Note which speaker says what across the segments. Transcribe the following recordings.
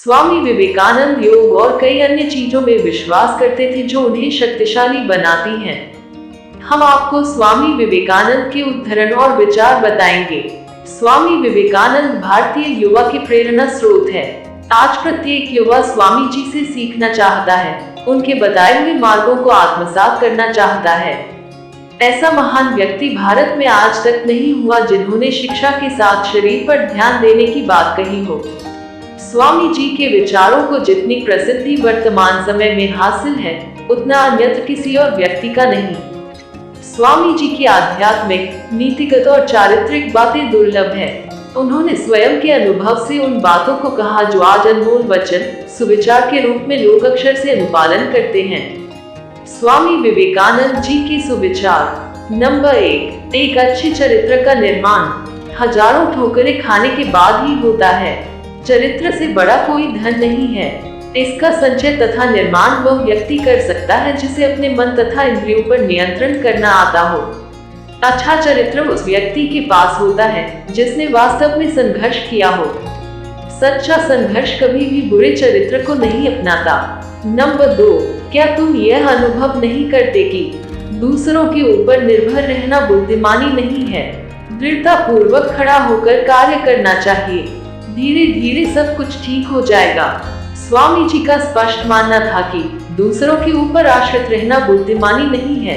Speaker 1: स्वामी विवेकानंद योग और कई अन्य चीजों में विश्वास करते थे जो उन्हें शक्तिशाली बनाती हैं। हम आपको स्वामी विवेकानंद के उद्धरण और विचार बताएंगे। स्वामी विवेकानंद भारतीय युवा के प्रेरणा स्रोत है। आज प्रत्येक युवा स्वामी जी से सीखना चाहता है, उनके बताए हुए मार्गों को आत्मसात करना चाहता है। ऐसा महान व्यक्ति भारत में आज तक नहीं हुआ जिन्होंने शिक्षा के साथ शरीर पर ध्यान देने की बात कही हो। स्वामी जी के विचारों को जितनी प्रसिद्धि वर्तमान समय में हासिल है, उतना अन्यत्र किसी और व्यक्ति का नहीं। स्वामी जी की आध्यात्मिक, नीतिगत और चारित्रिक बातें दुर्लभ है। उन्होंने स्वयं के अनुभव से उन बातों को कहा जो आज अनमोल वचन, सुविचार के रूप में लोग अक्षर से अनुपालन करते हैं। स्वामी विवेकानंद जी के सुविचार। नंबर 1, एक अच्छे चरित्र का निर्माण हजारों ठोकरें खाने के बाद ही होता है। चरित्र से बड़ा कोई धन नहीं है। इसका संचय तथा निर्माण वह व्यक्ति कर सकता है जिसे अपने मन तथा इंद्रियों पर नियंत्रण करना आता हो। अच्छा चरित्र उस व्यक्ति के पास होता है जिसने वास्तव में संघर्ष किया हो। सच्चा संघर्ष कभी भी बुरे चरित्र को नहीं अपनाता। नंबर 2, क्या तुम यह अनुभव नहीं करते कि दूसरों के ऊपर निर्भर रहना बुद्धिमानी नहीं है? दृढ़ता पूर्वक खड़ा होकर कार्य करना चाहिए। धीरे धीरे सब कुछ ठीक हो जाएगा। स्वामी जी का स्पष्ट मानना था कि दूसरों के ऊपर आश्रित रहना बुद्धिमानी नहीं है।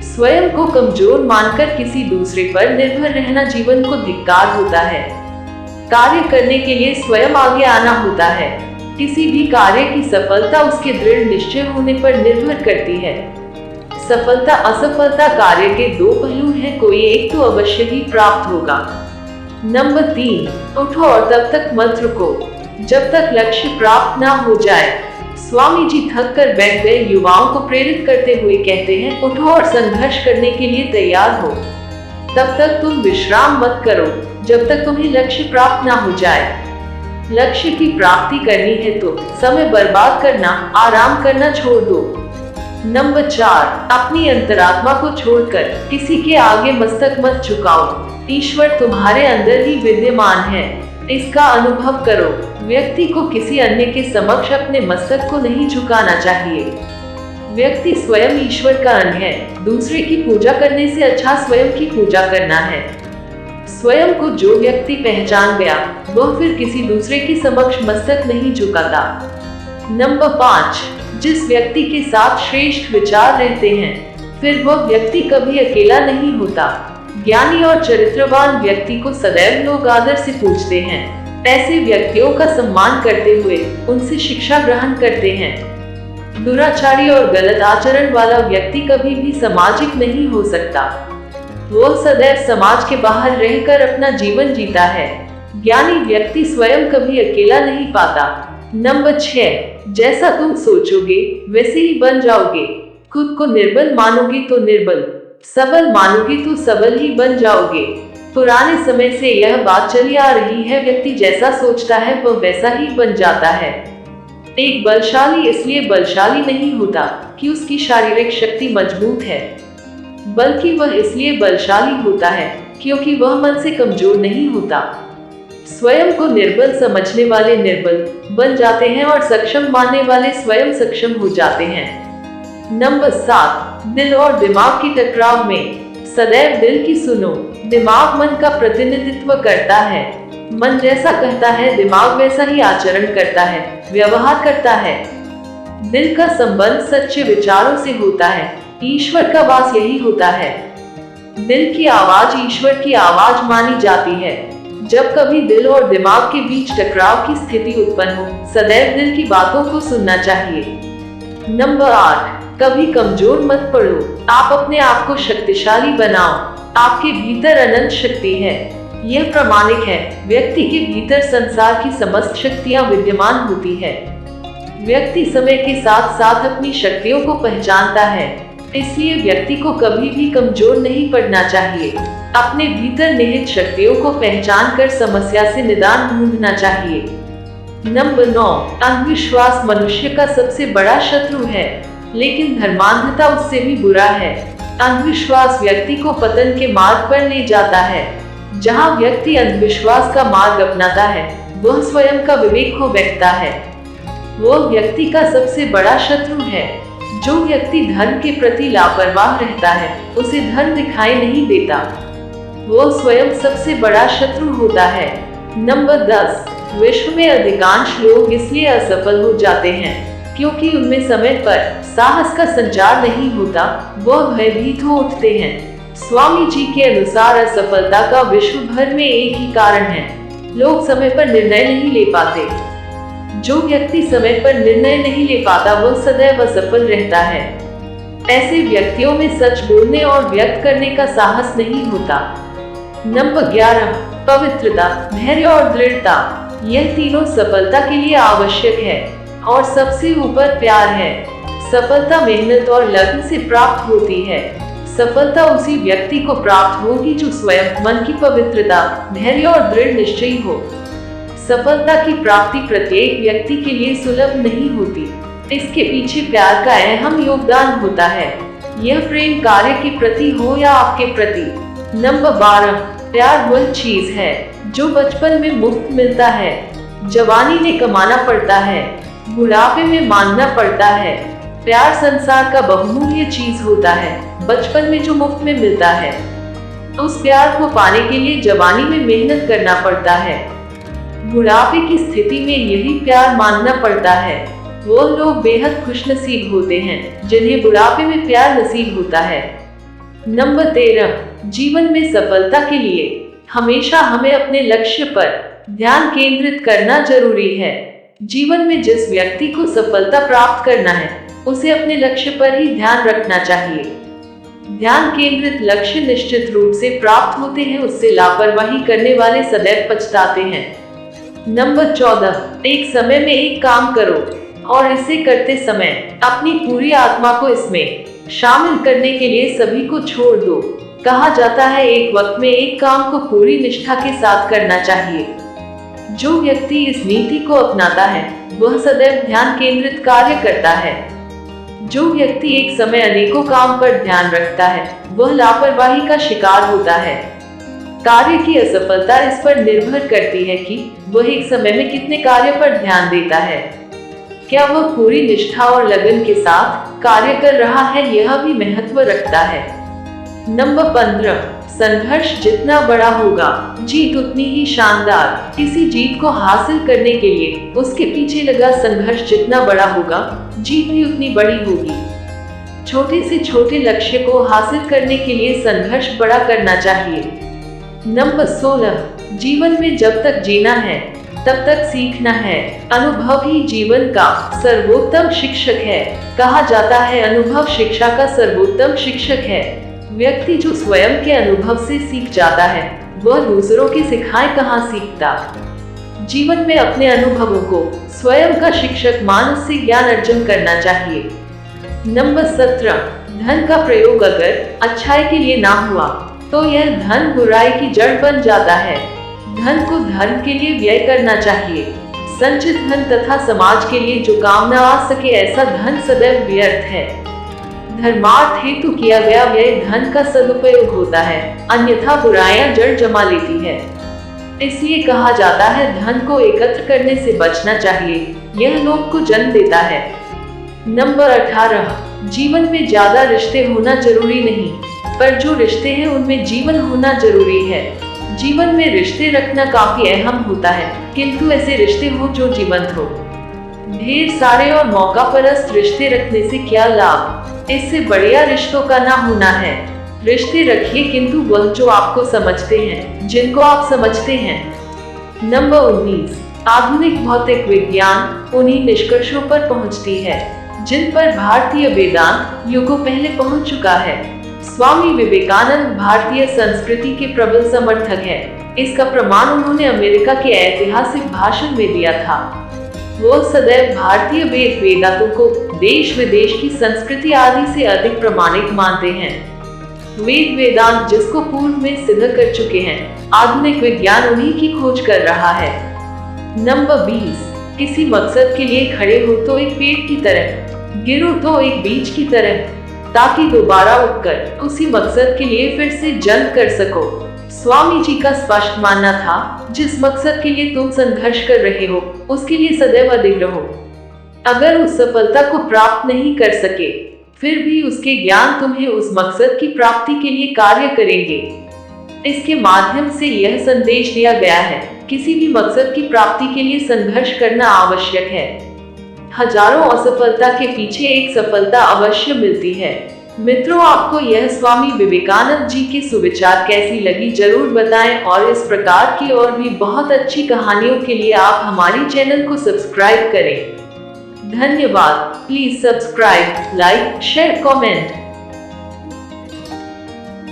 Speaker 1: स्वयं को कमजोर मानकर किसी दूसरे पर निर्भर रहना जीवन को धिक्कार होता है। कार्य करने के लिए स्वयं आगे आना होता है। किसी भी कार्य की सफलता उसके दृढ़ निश्चय होने पर निर्भर करती है। सफलता असफलता कार्य के दो पहलू हैं, कोई एक तो अवश्य ही प्राप्त होगा। नंबर 3, उठो और तब तक मत रुको जब तक लक्ष्य प्राप्त ना हो जाए। स्वामी जी थक कर बैठ गए युवाओं को प्रेरित करते हुए कहते हैं, उठो और संघर्ष करने के लिए तैयार हो। तब तक तुम विश्राम मत करो जब तक तुम्हें लक्ष्य प्राप्त ना हो जाए। लक्ष्य की प्राप्ति करनी है तो समय बर्बाद करना, आराम करना छोड़ दो। नंबर 4, अपनी अंतरात्मा को छोड़कर किसी के आगे मस्तक मत झुकाओ। ईश्वर तुम्हारे अंदर ही विद्यमान है, इसका अनुभव करो। व्यक्ति को किसी अन्य के समक्ष अपने मस्तक को नहीं झुकाना चाहिए। व्यक्ति स्वयं ईश्वर का अंग है। दूसरे की पूजा करने से अच्छा स्वयं की पूजा करना है। स्वयं को जो व्यक्ति पहचान गया, वह फिर किसी दूसरे के समक्ष मस्तक नहीं झुकाता। नंबर 5, जिस व्यक्ति के साथ श्रेष्ठ विचार रहते हैं, फिर वह व्यक्ति कभी अकेला नहीं होता। ज्ञानी और चरित्रवान व्यक्ति को सदैव लोग आदर से पूछते हैं। ऐसे व्यक्तियों का सम्मान करते हुए उनसे शिक्षा ग्रहण करते हैं। दुराचारी और गलत आचरण वाला व्यक्ति कभी भी सामाजिक नहीं हो सकता। वह सदैव समाज के बाहर रहकर अपना जीवन जीता है। ज्ञानी व्यक्ति स्वयं कभी अकेला नहीं पाता। नंबर 6, जैसा तुम सोचोगे वैसे ही बन जाओगे। खुद को निर्बल मानोगे तो निर्बल, सबल मानोगे तो सबल ही बन जाओगे। पुराने समय से यह बात चली आ रही है, व्यक्ति जैसा सोचता है वह वैसा ही बन जाता है। एक बलशाली इसलिए बलशाली नहीं होता कि उसकी शारीरिक शक्ति मजबूत है, बल्कि वह इसलिए बलशाली होता है क्योंकि वह मन से कमजोर नहीं होता। स्वयं को निर्बल समझने वाले निर्बल बन जाते हैं और सक्षम मानने वाले स्वयं सक्षम हो जाते हैं। नंबर 7, दिल और दिमाग की टकराव में सदैव दिल की सुनो। दिमाग मन का प्रतिनिधित्व करता है। मन जैसा कहता है, दिमाग वैसा ही आचरण करता है, व्यवहार करता है। दिल का संबंध सच्चे विचारों से होता है। ईश्वर का वास यही होता है। दिल की आवाज ईश्वर की आवाज मानी जाती है। जब कभी दिल और दिमाग के बीच टकराव की स्थिति उत्पन्न हो, सदैव दिल की बातों को सुनना चाहिए। नंबर 8, कभी कमजोर मत पड़ो। आप अपने आप को शक्तिशाली बनाओ। आपके भीतर अनंत शक्ति है, यह प्रमाणिक है। व्यक्ति के भीतर संसार की समस्त शक्तियां विद्यमान होती है। व्यक्ति समय के साथ साथ अपनी शक्तियों को पहचानता है, इसलिए व्यक्ति को कभी भी कमजोर नहीं पड़ना चाहिए। अपने भीतर निहित शक्तियों को पहचान कर समस्या से निदान ढूंढना चाहिए। नंबर 9, अंधविश्वास मनुष्य का सबसे बड़ा शत्रु है, लेकिन धर्मांधता उससे भी बुरा है। अंधविश्वास व्यक्ति को पतन के मार्ग पर ले जाता है। जहाँ व्यक्ति अंधविश्वास का मार्ग अपनाता है, वह स्वयं का विवेक खो बैठता है। वह व्यक्ति का सबसे बड़ा शत्रु है। जो व्यक्ति धन के प्रति लापरवाह रहता है, उसे धन दिखाई नहीं देता। वह स्वयं सबसे बड़ा शत्रु होता है। नंबर 10, विश्व में अधिकांश लोग इसलिए असफल हो जाते हैं क्योंकि उनमें समय पर साहस का संचार नहीं होता, वह भयभीत हो उठते हैं। स्वामी जी के अनुसार असफलता का विश्व भर में एक ही कारण है, लोग समय पर निर्णय नहीं ले पाते। जो व्यक्ति समय पर निर्णय नहीं ले पाता वह सदैव असफल रहता है। ऐसे व्यक्तियों में सच बोलने और व्यक्त करने का साहस नहीं होता। नंबर 11, पवित्रता, धैर्य और दृढ़ता। यह तीनों सफलता के लिए आवश्यक है और सबसे ऊपर प्यार है। सफलता मेहनत और लगन से प्राप्त होती है। सफलता उसी व्यक्ति को प्राप्त होगी जो स्वयं मन की पवित्रता, धैर्य और दृढ़ निश्चयी हो। सफलता की प्राप्ति प्रत्येक व्यक्ति के लिए सुलभ नहीं होती, इसके पीछे प्यार का अहम योगदान होता है। यह प्रेम कार्य के प्रति हो या आपके प्रति। नंबर 12, प्यार वह चीज है जो बचपन में मुफ्त मिलता है, जवानी में कमाना पड़ता है, बुढ़ापे में मांगना पड़ता है। प्यार संसार का बहुमूल्य चीज होता है। बचपन में जो मुफ्त में मिलता है, उस प्यार को पाने के लिए जवानी में मेहनत करना पड़ता है। बुढ़ापे की स्थिति में यही प्यार मांगना पड़ता है। वो लोग बेहद खुशनसीब होते हैं जिन्हें बुढ़ापे में प्यार नसीब होता है। नंबर 13, जीवन में सफलता के लिए हमेशा हमें अपने लक्ष्य पर ध्यान केंद्रित करना जरूरी है। जीवन में जिस व्यक्ति को सफलता प्राप्त करना है, उसे अपने लक्ष्य पर ही ध्यान रखना चाहिए। ध्यान केंद्रित लक्ष्य निश्चित रूप से प्राप्त होते हैं, उससे लापरवाही करने वाले सदैव पछताते हैं। नंबर 14, एक समय में एक काम करो और इसे करते समय अपनी पूरी आत्मा को इसमें शामिल करने के लिए सभी को छोड़ दो। कहा जाता है एक वक्त में एक काम को पूरी निष्ठा के साथ करना चाहिए। जो व्यक्ति इस नीति को अपनाता है वह सदैव ध्यान केंद्रित कार्य करता है। जो व्यक्ति एक समय अनेकों काम पर ध्यान रखता है वह लापरवाही का शिकार होता है। कार्य की असफलता इस पर निर्भर करती है कि वह एक समय में कितने कार्य पर ध्यान देता है। क्या वह पूरी निष्ठा और लगन के साथ कार्य कर रहा है, यह भी महत्व रखता है। नंबर 15, संघर्ष जितना बड़ा होगा जीत उतनी ही शानदार। किसी जीत को हासिल करने के लिए उसके पीछे लगा संघर्ष जितना बड़ा होगा, जीत भी उतनी बड़ी होगी। छोटे से छोटे लक्ष्य को हासिल करने के लिए संघर्ष बड़ा करना चाहिए। नंबर 16, जीवन में जब तक जीना है तब तक सीखना है। अनुभव ही जीवन का सर्वोत्तम शिक्षक है। कहा जाता है अनुभव शिक्षा का सर्वोत्तम शिक्षक है। व्यक्ति जो स्वयं के अनुभव से सीख जाता है वह दूसरों की सिखाए कहाँ सीखता। जीवन में अपने अनुभवों को स्वयं का शिक्षक मान उससे ज्ञान अर्जन करना चाहिए। नंबर 17, धन का प्रयोग अगर अच्छाई के लिए ना हुआ तो यह धन बुराई की जड़ बन जाता है। धन को धर्म के लिए व्यय करना चाहिए। संचित धन तथा समाज के लिए जो काम न आ सके ऐसा धन सदैव व्यर्थ है। धर्मार्थ हेतु किया गया व्यय धन का सदुपयोग होता है, अन्यथा बुराइयां जड़ जमा लेती है। इसलिए कहा जाता है धन को एकत्र करने से बचना चाहिए, यह लोभ को जन्म देता है। नंबर 18, जीवन में ज्यादा रिश्ते होना जरूरी नहीं, पर जो रिश्ते हैं उनमें जीवन होना जरूरी है। जीवन में रिश्ते रखना काफी अहम होता है, किंतु ऐसे रिश्ते हो जो जीवंत हो। ढेर सारे और मौका परस्त रिश्ते रखने से क्या लाभ, इससे बढ़िया रिश्तों का ना होना है। रिश्ते रखिए किंतु वह जो आपको समझते हैं, जिनको आप समझते हैं। नंबर 19, आधुनिक भौतिक विज्ञान उन्हीं निष्कर्षों पर पहुंचती है जिन पर भारतीय वेदांत युगों पहले पहुंच चुका है। स्वामी विवेकानंद भारतीय संस्कृति के प्रबल समर्थक हैं। इसका प्रमाण उन्होंने अमेरिका के ऐतिहासिक भाषण में दिया था। वो सदैव भारतीय वेद वेदांतों को देश विदेश की संस्कृति आदि से अधिक प्रमाणिक मानते हैं। वेद वेदांत जिसको पूर्व में सिद्ध कर चुके हैं, आधुनिक विज्ञान उन्हीं की खोज कर रहा है। नंबर 20, किसी मकसद के लिए खड़े हो तो एक पेड़ की तरह, गिरो तो एक बीज की तरह, ताकि दोबारा उठकर उसी मकसद के लिए फिर से जंग कर सको। स्वामी जी का स्पष्ट मानना था, जिस मकसद के लिए तुम संघर्ष कर रहे हो, उसके लिए सदैव अडिग रहो। अगर उस सफलता को प्राप्त नहीं कर सके, फिर भी उसके ज्ञान तुम्हें उस मकसद की प्राप्ति के लिए कार्य करेंगे। इसके माध्यम से यह संदेश दिया गया है, किसी भी मकसद की प्राप्ति के लिए संघर्ष करना आवश्यक है। हजारों असफलता के पीछे एक सफलता अवश्य मिलती है। मित्रों, आपको यह स्वामी विवेकानंद जी की सुविचार कैसी लगी जरूर बताएं और इस प्रकार की और भी बहुत अच्छी कहानियों के लिए आप हमारी चैनल को सब्सक्राइब करें। धन्यवाद। Please subscribe, like, share, comment.